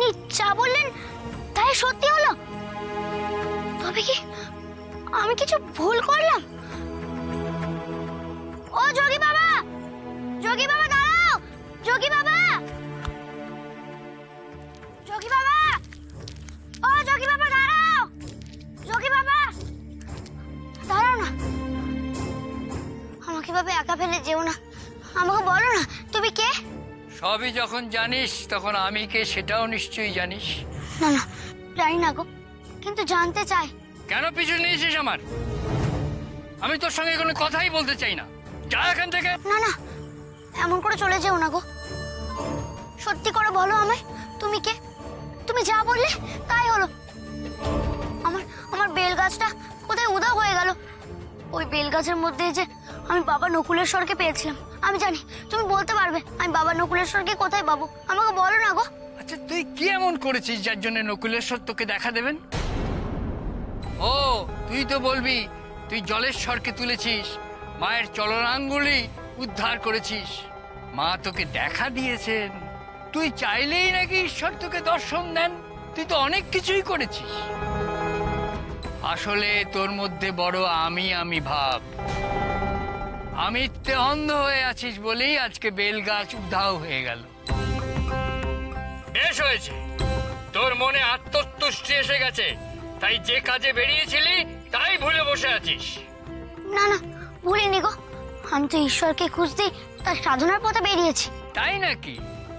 ইনি যা বললেন তাই সত্যি হলো? তবে কি আমি কিছু ভুল করলাম? ও যোগী বাবা, যোগী বাবা দাঁড়াও, যোগী বাবা, যোগী বাবা, ও যোগী বাবা দাঁড়াও, যোগী বাবা দাঁড়াও না, আমাকে ভাবে একা ফেলে যেও না, আমাকে বলো না তুমি কে? সবই যখন জানিস তখন আমি কে সেটাও নিশ্চয়ই জানিস। না না জানি না গো, কিন্তু জানতে চাই। কেন পিছু নিয়েছিস আমার? আমি তোর সঙ্গে কোনো কথাই বলতে চাই না, যা এখান থেকে। না না এমন করে চলে যেও না গো, সত্যি করে বলো আমায় তুমি কে? তুমি যা বললে তাই হলো। আমার আমার বেল গাছটা কোথায় উধাও হয়ে গেল? ওই বেল গাছের মধ্যে যে আমি বাবা নকুলেশ্বরকে পেয়েছিলাম। আমি জানি তুমি বলতে পারবে, আমি বাবা নকুলেশ্বরকে কোথায় পাবো, আমাকে বলো না গো। আচ্ছা তুই কি এমন করেছিস যার জন্য নকুলেশ্বর তোকে দেখা দেবেন? ও তুই তো বলবি তুই জলেশ্বরকে তুলেছিস, মায়ের চলনাঙ্গুলি উদ্ধার করেছিস, মা তোকে দেখা দিয়েছেন, তুই চাইলেই নাকি ঈশ্বর তোকে দর্শন দেন, তুই তো অনেক কিছুই করেছিস। আসলে তোর মধ্যে বড় আমি ভাব, আমিত্বে অন্ধ হয়ে আছিস বলেই আজকে বেল গাছ উধাও হয়ে গেল। বেশ হয়েছে, তোর মনে আত্মতুষ্টি এসে গেছে, তাই যে কাজে বেরিয়েছিলি তাই ভুলে বসে আছিস। না না ভুলিনি গো, আমি তো ঈশ্বরকে খুঁজতে তার সাধনার পথে বেরিয়েছি। তাই নাকি?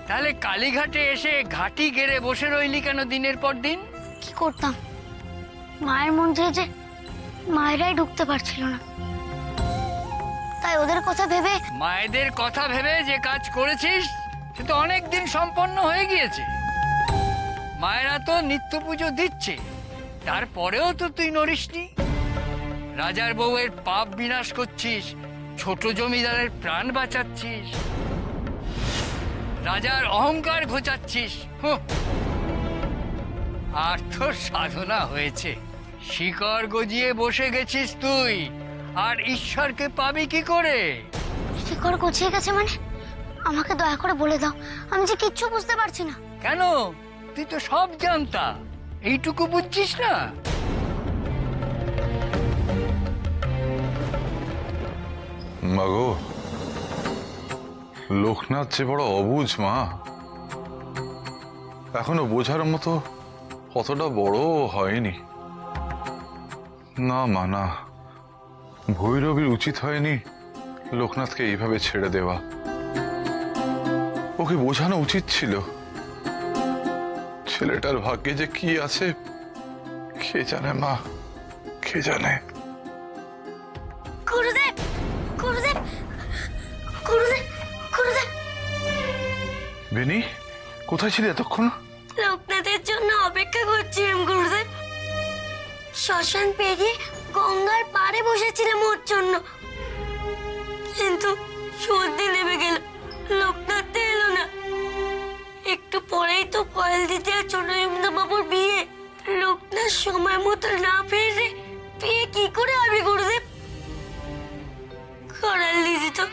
তাহলে কালীঘাটে এসে ঘাটি গেড়ে বসে রইলি কেন দিনের পর দিন? কি করতাম, মায়ের মধ্যে যে মায়েরাই ঢুকতে পারছিল না, তাই ওদের কথা ভেবে। মায়েদের কথা ভেবে যে কাজ করেছিস সে তো অনেক দিন সম্পন্ন হয়ে গিয়েছে। মায়েরা তো নিত্য পুজো দিচ্ছে, তারপরেও তো তুই নড়িসনি। রাজার বউয়ের পাপ বিনাশ করছিস, ছোট জমিদারের প্রাণ বাঁচাচ্ছিস, রাজার অহংকার ঘোচাচ্ছিস। আর তোর সাধনা হয়েছে, শিকড় গজিয়ে বসে গেছিস তুই, আর ঈশ্বরকে পাবি কি করে? শিকড় গজিয়ে গেছে মানে? আমাকে দয়া করে বলে দাও, আমি যে কিচ্ছু বুঝতে পারছি না। কেন? তুই তো সব জানতা, এইটুকু বুঝছিস না? মাগো, লোকনাথ যে বড় অবুঝ মা, এখনো বোঝার মতো অতটা বড় হয়নি। না মা না, ভৈরবীর উচিত হয়নি লোকনাথকে এইভাবে ছেড়ে দেওয়া, ওকে বোঝানো উচিত ছিল। ছেলেটার ভাগ্যে যে কি আছে কে জানে মা, কে জানে। গুরুদেব, গুরুদেব, গুরুদেব, গুরুদেব। বেনি, কোথায় ছিলে এতক্ষণ? লোকনাথের জন্য অপেক্ষা করছিলাম গুরুদেব। শ্মশান পেরিয়ে গঙ্গার পাড়ে বসেছিলাম ওর জন্য, কিন্তু সর্দি নেমে গেল, লোকনাথ এলো না। একটু পরেই তো কয়েল দিতে আর ছোট বাবুর বিয়ে, লোকনাথ সময় মতো না ফিরে বিয়ে কি করে হবে গুরুদেব? করাল দিদি তো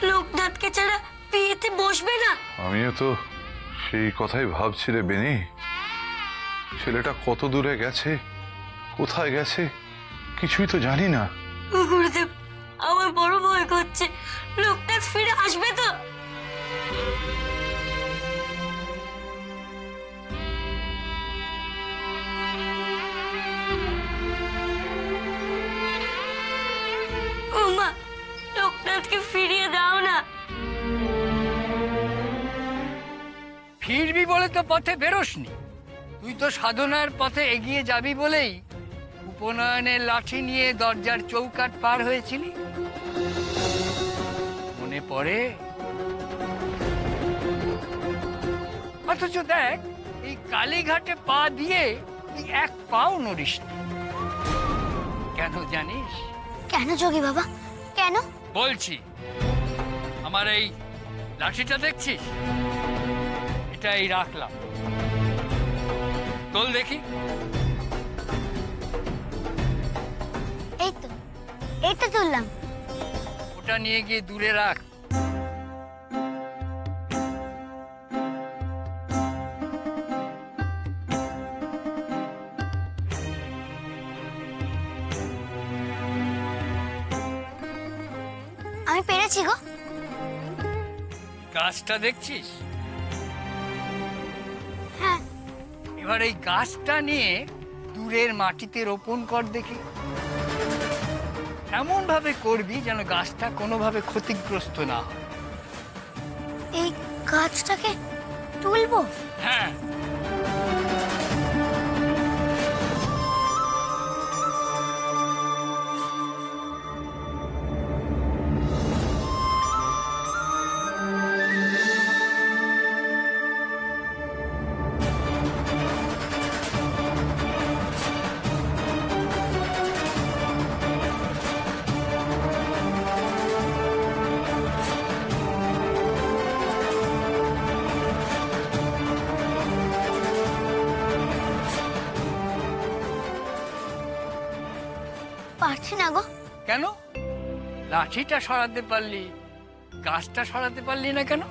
লোকনাথকে ছাড়া বিয়েতে বসবে না। আমিও তো সেই কথাই ভাবছি রে বেনি, ছেলেটা কত দূরে গেছে, কোথায় গেছে কিছুই তো জানি না। গুরুদেব আমার বড় ভয় করছে, লোকনাথ ফিরে আসবে তো? লোকনাথকে ফিরিয়ে দাও না। ফিরবি বলে তো পথে বেরোসনি, তুই তো সাধনার পথে এগিয়ে যাবি বলেই উপনয়নের লাঠি নিয়ে দরজার চৌকাঠ পার হয়েছিলি, মনে পড়ে? অথচ দেখ, এই কালীঘাটে পা দিয়ে তুই এক পাও নড়িসনি। কেন জানিস? কেন যোগী বাবা, কেন? বলছি, আমার এই লাঠিটা দেখছিস, এটাই রাখলাম, তোল দেখি। এই তো তুললাম। ওটা নিয়ে গিয়ে দূরে রাখ। পেরেছি গো। গাছটা দেখছিস? হ্যাঁ। এবার এই গাছটা নিয়ে দূরের মাটিতে রোপণ কর দেখি। এমন ভাবে করবি যেন গাছটা কোনোভাবে ক্ষতিগ্রস্ত না হয়। এই গাছটাকে তুলবো? হ্যাঁ। পারছি না গো। কেন? লাঠিটা সরাতে পারলি, গাছটা সরাতে পারলি না কেন?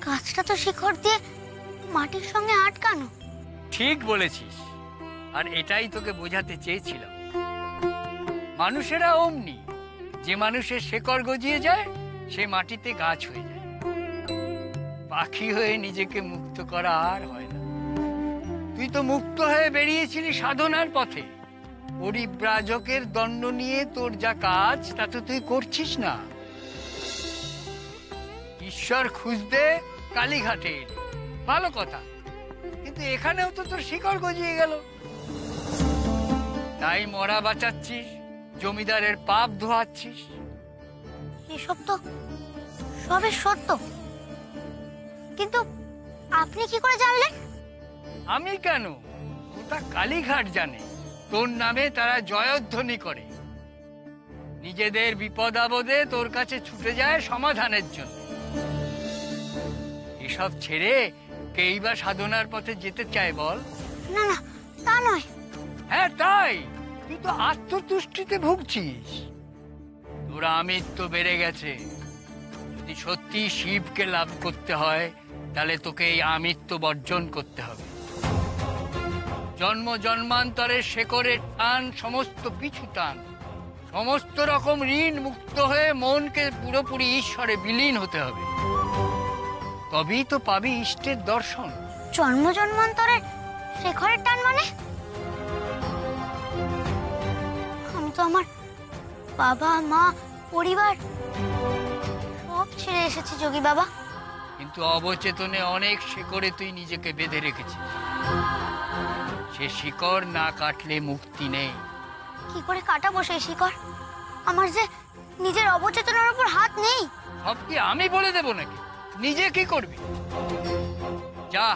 গাছটা তো শিকড় দিয়ে মাটির সঙ্গে আটকানো। ঠিক বলেছিস, আর এটাই তোকে বোঝাতে চেয়েছিলাম। মানুষেরা অমনি, যে মানুষের শেকড় গজিয়ে যায় সে মাটিতে গাছ হয়ে যায়। পাখি হয়ে নিজেকে মুক্ত করা আর হয় না। তুই তো মুক্ত হয়ে বেরিয়েছিলি সাধনার পথে। পরিব্রাজকের দণ্ড নিয়ে তোর যা কাজ তা তো তুই করছিস না। ঈশ্বর খুঁজতে কালীঘাটে এলি, ভালো কথা, কিন্তু এখানেও তো তোর শিকড় গজিয়ে গেল। তাই মরা বাঁচাচ্ছিস, জমিদারের পাপ ধোয়াচ্ছিস। এসব তো সবে সত্য, কিন্তু আপনি কি করে জানলেন? আমি কেন, ওটা কালীঘাট জানে। তোর নামে তারা জয়ধ্বনি করে, নিজেদের বিপদ আপদে তোর কাছে ছুটে যায় সমাধানের জন্য। এসব ছেড়ে কেই বা সাধনার পথে যেতে চায় বল? না না, তা নয়। হ্যাঁ তাই, তুই তো আত্মতুষ্টিতে ভুগছিস। তোর আমিত্ব বেড়ে গেছে। যদি সত্যি শিবকে লাভ করতে হয় তাহলে তোকে এই আমিত্ব বর্জন করতে হবে। জন্ম জন্মান্তরের শেকড়ের টান, সমস্ত পিছু টান, সমস্ত রকম ঋণ মুক্ত হয়ে মনকে পুরোপুরি ঈশ্বরে বিলীন হতে হবে। তবেই তো পাবি ইষ্টের দর্শন। জন্ম জন্মান্তরের শেখরের টান মানে? আমি তো আমার বাবা মা পরিবার সব ছেড়ে এসেছি যোগী বাবা। কিন্তু অবচেতনে অনেক শিকড়ে তুই নিজেকে বেঁধে রেখেছিস। সে শিকড় না কাটলে মুক্তি নেই। কি করে কাটাবো সেই শিকড়? আমার যে নিজের অবচেতনের উপর হাত নেই। সব কি আমি বলে দেব নাকি? নিজে কি করবি? যা,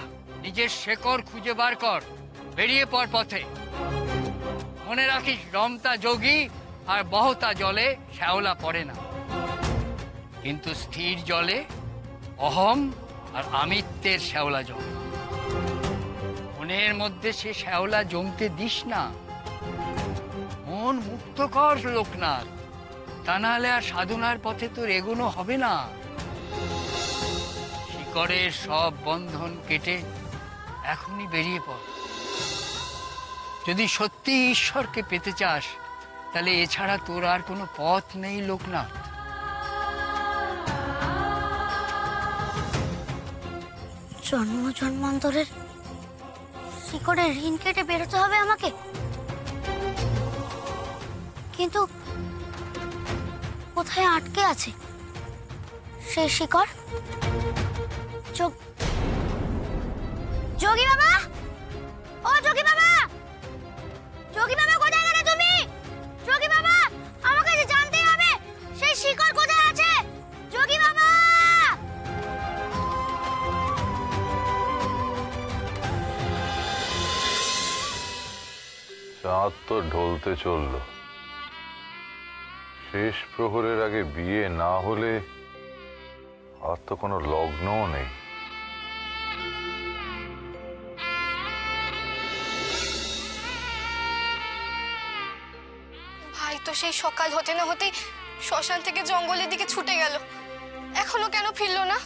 নিজের শেকড় খুঁজে বার কর, বেরিয়ে পড় পথে। মনে রাখিস, রমতা যোগী আর বহতা জলে শ্যাওলা পড়ে না, কিন্তু স্থির জলে অহং আর আমিত্বের শ্যাওলা জমে। মনের মধ্যে সে শ্যাওলা জমতে দিস না। মন মুক্ত কর লোকনাথ, তা নাহলে আর সাধনার পথে তোর এগোনো হবে না। শিকড়ের সব বন্ধন কেটে এখনই বেরিয়ে পড়। যদি সত্যি ঈশ্বরকে পেতে চাস তাহলে এছাড়া তোর আর কোনো পথ নেই লোকনাথ। জন্ম জন্মান্তরের শিকড়ের ঋণ কেটে বেরোতে হবে আমাকে, কিন্তু কোথায় আটকে আছে সেই শিকড়? যোগী বাবা, ও যোগী বাবা, যোগী বাবা কোথায় গেলে তুমি? যোগী বাবা, আমাকে জানতে হবে সেই শিকড় কোথায় আছে। যোগী বাবা! চাঁদ তো ঢলতে চলল। শেষ প্রহরের আগে বিয়ে না হলে আর তো কোনো লগ্নও নেই। ভাই তো সেই সকাল হতে না হতেই শ্মশান থেকে জঙ্গলের দিকে ছুটে গেল, এখনো কেন ফিরলো না?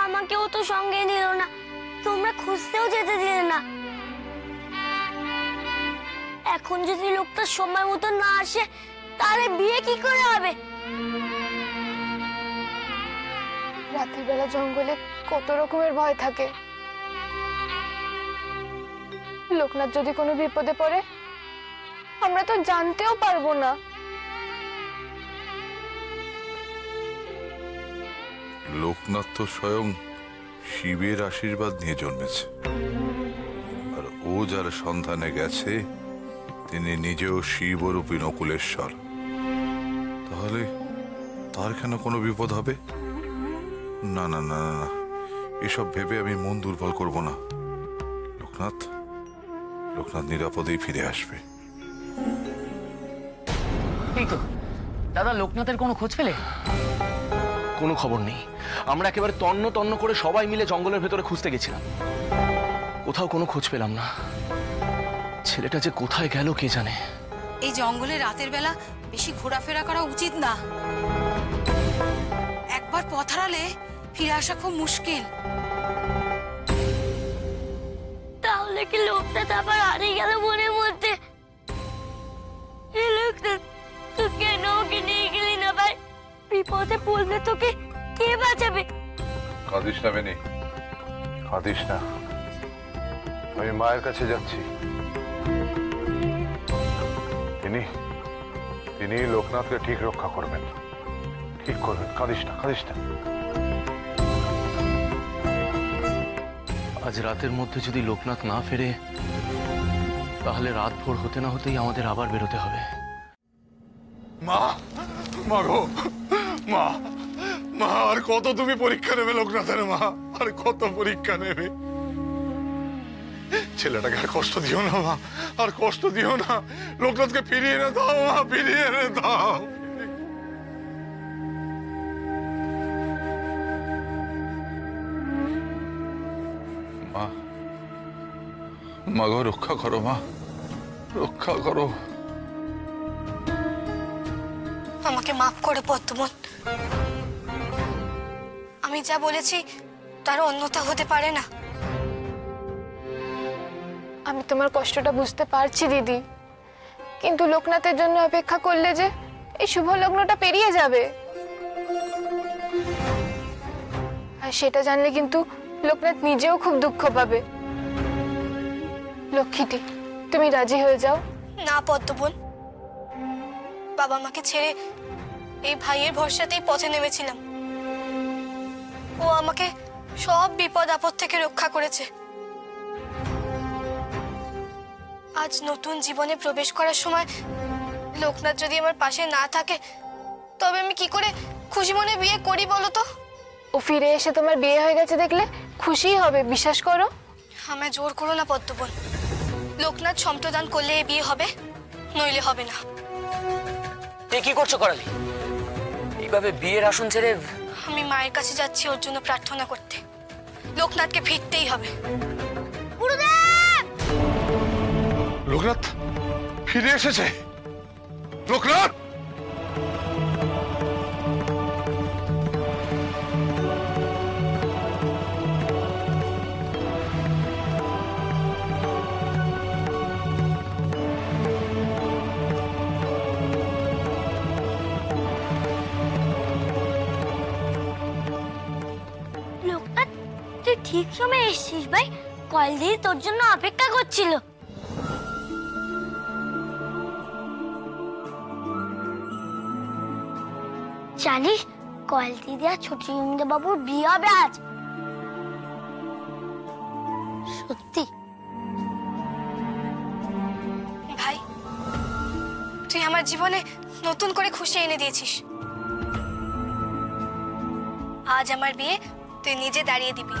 আমাকেও তো সঙ্গে নিল না, তোমরা খুঁজতেও যেতে দিলে না। এখন যদি লোকটা সময় মতো না আসে তাহলে বিয়ে কি করে হবে? রাতের বেলা জঙ্গলে কত রকমের ভয় থাকে। লোকনাথ যদি কোনো বিপদে পড়ে আমরা তো জানতেও পারবো না। লোকনাথ তো স্বয়ং শিবের আশীর্বাদ নিয়ে জন্মেছে, আর ও যার সন্ধানে গেছে তিনি নিজেও শিবরূপী নকুলেশ্বর। তাহলে তার কেন কোনো বিপদ হবে? না না না না না, এসব ভেবে আমি মন দুর্বল করব না। লোকনাথ লোকনাথ নিরাপদেই ফিরে আসবে। এই তো দাদা, লোকনাথের কোনো খোঁজ পেলে? কোনো খবর নেই। আমরা একেবারে তন্ন তন্ন করে সবাই মিলে জঙ্গলের ভেতরে খুঁজতে গেছিলাম, কোথাও কোনো খোঁজ পেলাম না। ছেলেটা যে কোথায় গেল কে জানে। এই জঙ্গলে রাতের বেলা বেশি ঘোরাফেরা করা উচিত না। একবার পথ হারালে ফিরে আসা খুব মুশকিল। তাহলে কি লোকনাথ আবার হারিয়ে গেল মনের মধ্যে? এ লোকনাথ, তুই কেন ওকে নিয়ে গেলি না ভাই? বিপদে পড়লে তোকে কে বাঁচাবে? কাঁদিস না বেনি, কাঁদিস না। আমি মায়ের কাছে যাচ্ছি। তিনি লোকনাথকে ঠিক রক্ষা করবেন, ঠিক করবেন। কাঁদিস না, কাঁদিস না। আজ রাতের মধ্যে যদি লোকনাথ না ফেরে তাহলে রাত ভোর হতে না হতেই আমাদের আবার বেরোতে হবে। মা, মা গো, মা, মা, আর কত তুমি পরীক্ষা নেবে লোকনাথের? মা, আর কত পরীক্ষা নেবে? ছেলেটাকে আর কষ্ট দিও না মা, আর কষ্ট দিও না। লোকনাথকে ফিরিয়ে এনে দাও মা, ফিরিয়ে এনে দাও। মা, মা গো, রক্ষা করো মা, রক্ষা করো। আমাকে মাফ করে পদ্মমন, আমি যা বলেছি তার অন্যথা হতে পারে না। আমি তোমার কষ্টটা বুঝতে পারছি দিদি, কিন্তু লোকনাথের জন্য অপেক্ষা করলে যে এই শুভ লগ্নটা পেরিয়ে যাবে, আর সেটা জানলে কিন্তু লোকনাথ নিজেও খুব দুঃখ পাবে। লক্ষ্মীটি, তুমি রাজি হয়ে যাও না। পদ্মবন, বাবা মাকে ছেড়ে এই ভাইয়ের ভরসাতেই পথে নেমেছিলাম। ও আমাকে সব বিপদ আপদ থেকে রক্ষা করেছে। আজ নতুন জীবনে প্রবেশ করার সময় লোকনাথ যদি আমার পাশে না থাকে তবে আমি কি করে খুশি মনে বিয়ে করি বলো তো? ও ফিরে এসে তোমার বিয়ে হয়ে গেছে দেখলে খুশি হবে, বিশ্বাস করো। আমায় জোর করো না পদ্মবন। লোকনাথ সম্প্রদান করলে এই বিয়ে হবে, নইলে হবে না। এ কি করছো করালি? এইভাবে বিয়ের আসন ছেড়ে? আমি মায়ের কাছে যাচ্ছি ওর জন্য প্রার্থনা করতে। লোকনাথকে ফিরতেই হবে। লোকনাথ ফিরে এসেছে। লোকনাথ, লোকনাথ, তুই ঠিক সময় এসেছিস ভাই। কয়েল দিয়ে তোর জন্য অপেক্ষা করছিল। জানিস, কয়েল দিদি আর ছোট বাবুর বিয়ে হবে আজ। সত্যি ভাই, তুই আমার জীবনে নতুন করে খুশি এনে দিয়েছিস। আজ আমার বিয়ে তুই নিজে দাঁড়িয়ে দিবি।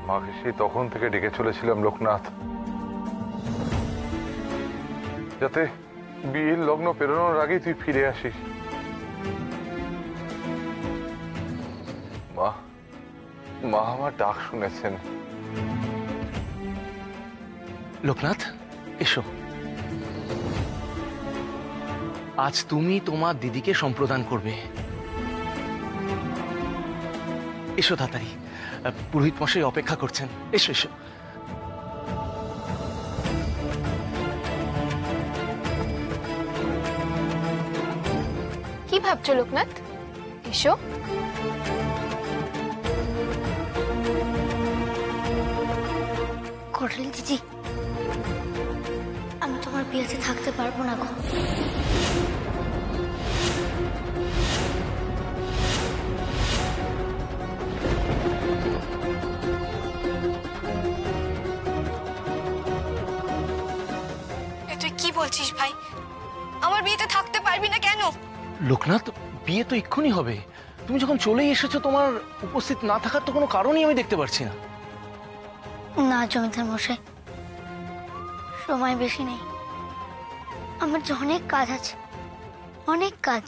মাকে সেই তখন থেকে ডেকে চলেছিলাম লোকনাথ, যাতে বিয়ের লগ্ন পেরোনোর আগেই তুই ফিরে আসিস। মা, মা আমার ডাক শুনেছেন। লোকনাথ, এসো। আজ তুমি তোমার দিদিকে সম্প্রদান করবে। এসো তাড়াতাড়ি, পুরোহিত মশাই অপেক্ষা করছেন। এসো এসো। ভাবছো লোকনাথ? এসো। করালি দিদি, আমি তোমার বিয়েতে থাকতে পারবো না গো। এ তুই কি বলছিস ভাই? আমার বিয়েতে থাকতে পারবি না কেন? লোকনাথ, বিয়ে তো এক্ষুনি হবে। তুমি যখন চলেই এসেছো, তোমার উপস্থিত না থাকার তো কোনো কারণই আমি দেখতে পারছি না। না জমিদার মশাই, সময় বেশি নেই। আমার যে অনেক কাজ আছে, অনেক কাজ।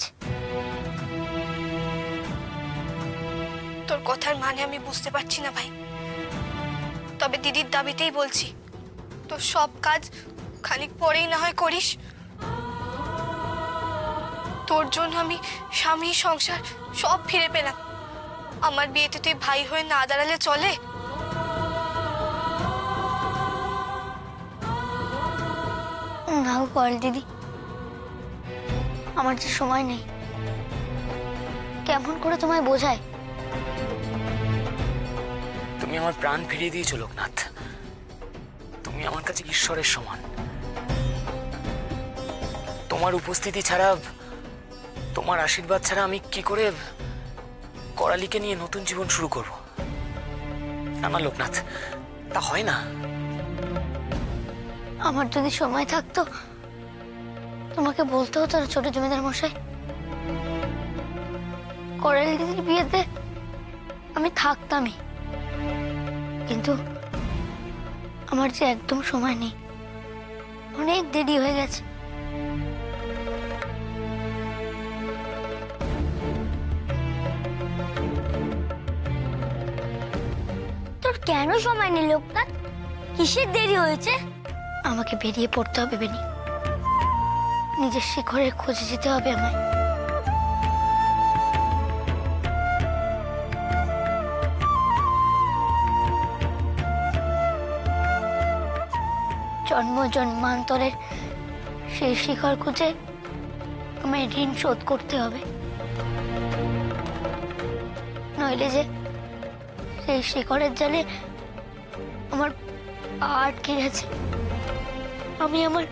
তোর কথার মানে আমি বুঝতে পারছি না ভাই, তবে দিদির দাবিতেই বলছি, তোর সব কাজ খানিক পরেই না হয় করিস। তোর জন্য আমি স্বামী সংসার সব ফিরে পেলাম। আমার বিয়েতে তুই ভাই হয়ে না দাঁড়ালে চলে? না গো করালি দিদি, আমার যে সময় নেই। কেমন করে তোমায় বোঝায়? তুমি আমার প্রাণ ফিরিয়ে দিয়েছো লোকনাথ। তুমি আমার কাছে ঈশ্বরের সমান। তোমার উপস্থিতি ছাড়া, তোমার আশীর্বাদ ছাড়া আমি কি করে করালিকে নিয়ে নতুন জীবন শুরু করব? না লোকনাথ, তা হয় না। আমার যদি সময় থাকতো তোমাকে বলতে হতো না ছোট জমিদার মশাই। করালি দিদির বিয়েতে আমি থাকতামই, কিন্তু আমার যে একদম সময় নেই। অনেক দেরি হয়ে গেছে। তোর কেন সময় নেই লোকনাথ? কিসের দেরি হয়েছে? আমাকে বেরিয়ে পড়তে হবে বেনি। নিজের শিখরের খোঁজে যেতে হবে আমায়। জন্ম জন্মান্তরের সেই শিখর খুঁজে আমায় ঋণ শোধ করতে হবে, নইলে যে সেই শিখরের জালে আমার পা আটকে গেছে। আমি আমার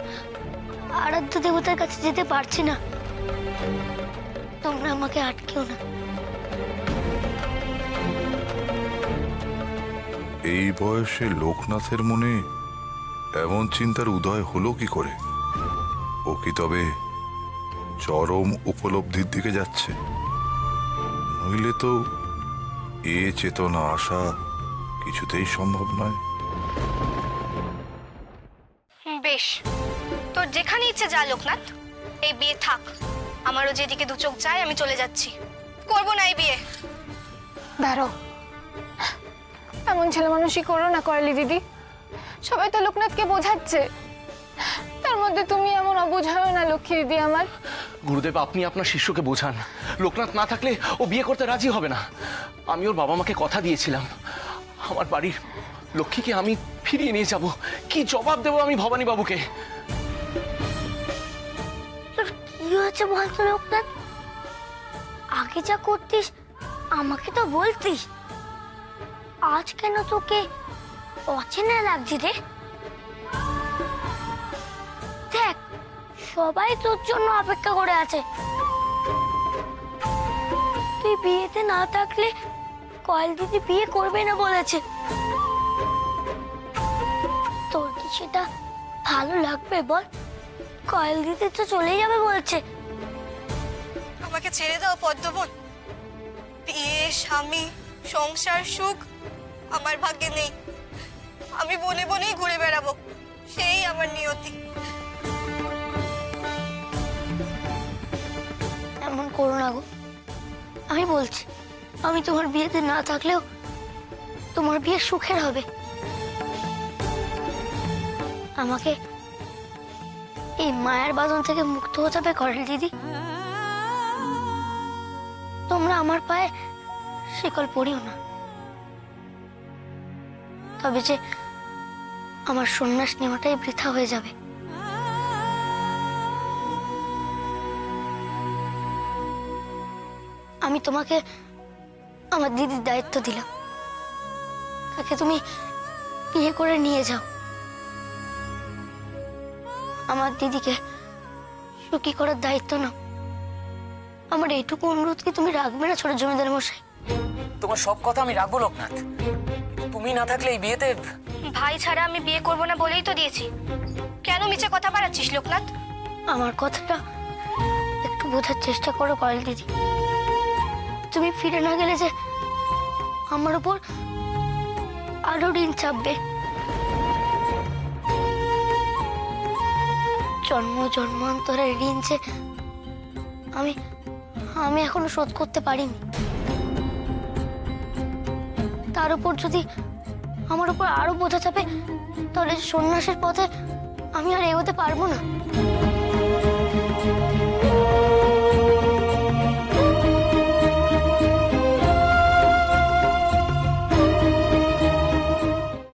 আরাধ্য দেবতার কাছে যেতে পারছি না। তোমরা আমাকে আটকেও না। এই বয়সে লোকনাথের মনে এমন চিন্তার উদয় হলো কি করে? ও কি তবে চরম উপলব্ধির দিকে যাচ্ছে? নইলে তো এ চেতনা আসা কিছুতেই সম্ভব নয়। বেশ, তোর যেখানে ইচ্ছে যা লোকনাথ, এই বিয়ে থাক। আমারও যেদিকে দু চোখ যায় আমি চলে যাচ্ছি। করবো না এই বিয়ে। দাঁড়াও, এমন ছেলে মানুষই করো না করালি দিদি। সবাই তো লোকনাথকে বোঝাচ্ছে, তার মধ্যে তুমি এমন অবোঝা হও না লক্ষ্মী দিদি আমার। গুরুদেব, আপনি আপনার শিষ্যকে বোঝান। লোকনাথ না থাকলে ও বিয়ে করতে রাজি হবে না। আমি ওর বাবা মাকে কথা দিয়েছিলাম, আমার বাড়ির লক্ষ্মীকে আমি ফিরিয়ে নিয়ে যাব। কি জবাব দেবো আমি ভবানী বাবুকে? তোর কি হয়েছে বলতো লোকনাথ? আগে যা করতিস আমাকে তো বলতিস, আজ কেন তোকে অচেনা লাগছে রে? দেখ, সবাই তোর জন্য অপেক্ষা করে আছে। তুই বিয়েতে না থাকলে কয়েল দিদি বিয়ে করবে না বলেছে। তোর কি সেটা ভালো লাগবে বল? কয়েল দিদি তো চলে যাবে বলছে। আমাকে ছেড়ে দাও পদ্মবন। বিয়ে, স্বামী, সংসার, সুখ আমার ভাগ্যে নেই। আমি বনে বনেই ঘুরে বেড়াবো, সেই আমার নিয়তি। এমন করো না গো, আমি বলছি, আমি তোমার বিয়েতে না থাকলেও তোমার বিয়ে সুখের হবে। আমাকে এই মায়ের বাঁধন থেকে মুক্ত হতে হবে করেল দিদি। তোমরা আমার পায়ে শিকল পড়িও না, তবে যে আমার সন্ন্যাস নেওয়াটাই বৃথা হয়ে যাবে। আমি তোমাকে আমার দিদির দায়িত্ব দিলাম, তাকে তুমি বিয়ে করে নিয়ে যাও। আমার দিদিকে সুখী করার দায়িত্ব নাও। আমার এইটুকু অনুরোধ কি তুমি রাখবে না ছোট জমিদার মশাই? তোমার সব কথা আমি রাখবো লোকনাথ, তুমি না থাকলে এই বিয়েতে। ভাই ছাড়া আমি বিয়ে করবো না বলেই তো দিয়েছি, কেন মিছে কথা বাড়াচ্ছিস লোকনাথ? আমার কথাটা একটু বোঝার চেষ্টা করো কয়েল দিদি। তুমি ফিরে না গেলে যে আমার উপর আরো ঋণ চাপবে। জন্ম জন্মান্তরের ঋণ যে আমি আমি এখনো শোধ করতে পারিনি। তার উপর যদি আমার উপর আরো বোঝা চাপে, তাহলে সন্ন্যাসের পথে আমি আর এগোতে পারবো না।